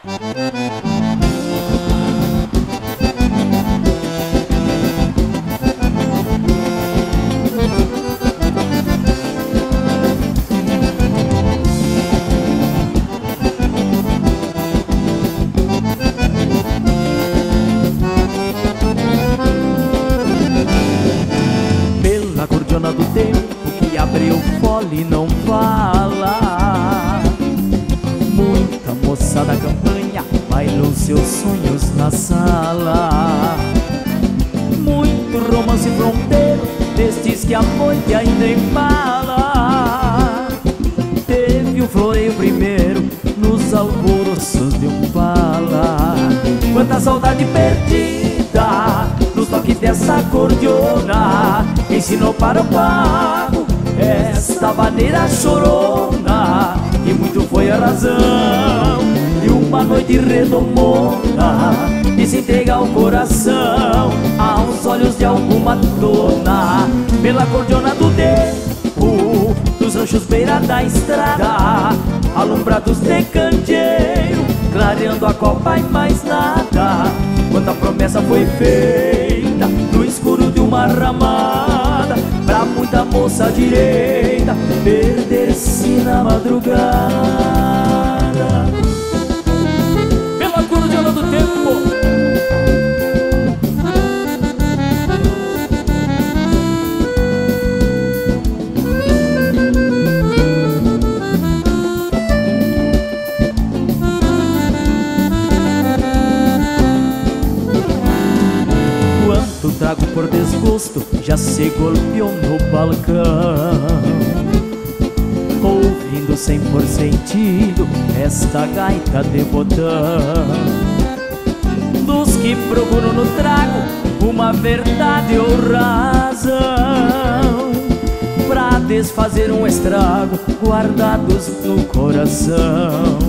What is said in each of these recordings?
Pela cordiona do tempo que abriu fole não fala, muita moça da campanha bailou seus sonhos na sala. Muito romance fronteiro, destes que a noite ainda embala. Teve o floreio primeiro nos alvoroços de um pala. Quanta saudade perdida nos toques dessa acordeona, ensinou para o pago esta maneira chorona. E muito foi a razão de uma noite redomona de se entregar o coração aos olhos de alguma dona. Pela acordeona do tempo, dos ranchos beira da estrada, alumbrados de candeeiro, clareando a copa e mais nada. Quanta promessa foi feita no escuro de uma ramada, pra muita moça direita perder-se na madrugada. Pela acordeona do tempo. Quanto trago por desgosto já se golpeou no balcão, ouvindo sem por sentido esta gaita de botão. Dos que procuram no trago uma verdade ou razão, pra desfazer um estrago guardados no coração.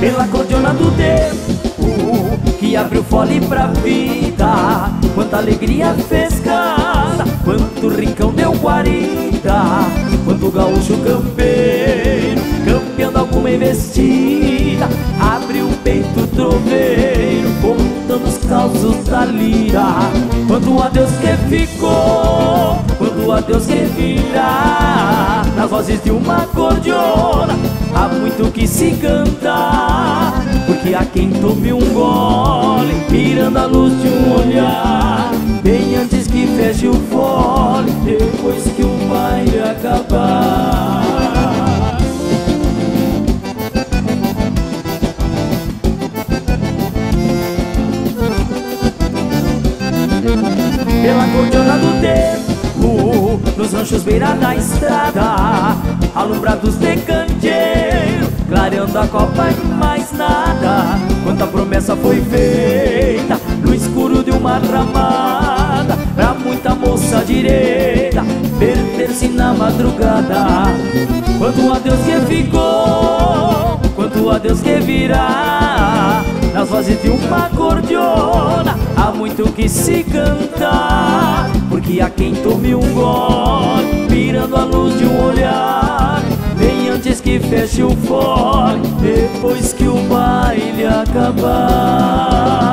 Pela acordeona do tempo que abriu fole pra vida, quanta alegria fez casa, quanto rincão deu guarida, quanto gaúcho campeiro, campeando alguma investida, abriu o peito troveiro, contando os causos da lira. Quanto adeus que ficou, quanto adeus que virá, nas vozes de uma acordeona há muito que se cantar. Porque há quem tome um gole mirando a luz de um olhar, bem antes que feche o fole, depois que o baile acabar. Pela acordeona do tempo, nos ranchos beira da estrada, alumbrados de candeeiro, clareando a copa e mais nada. Quanta promessa foi feita no escuro de uma ramada, pra muita moça direita perder-se na madrugada. Quanto adeus que ficou, quanto adeus que virá, nas vozes de uma acordeona há muito que se cantar. Porque há quem tome um gole mirando a luz de um olhar, bem antes que feche o fole, depois que o baile acabar.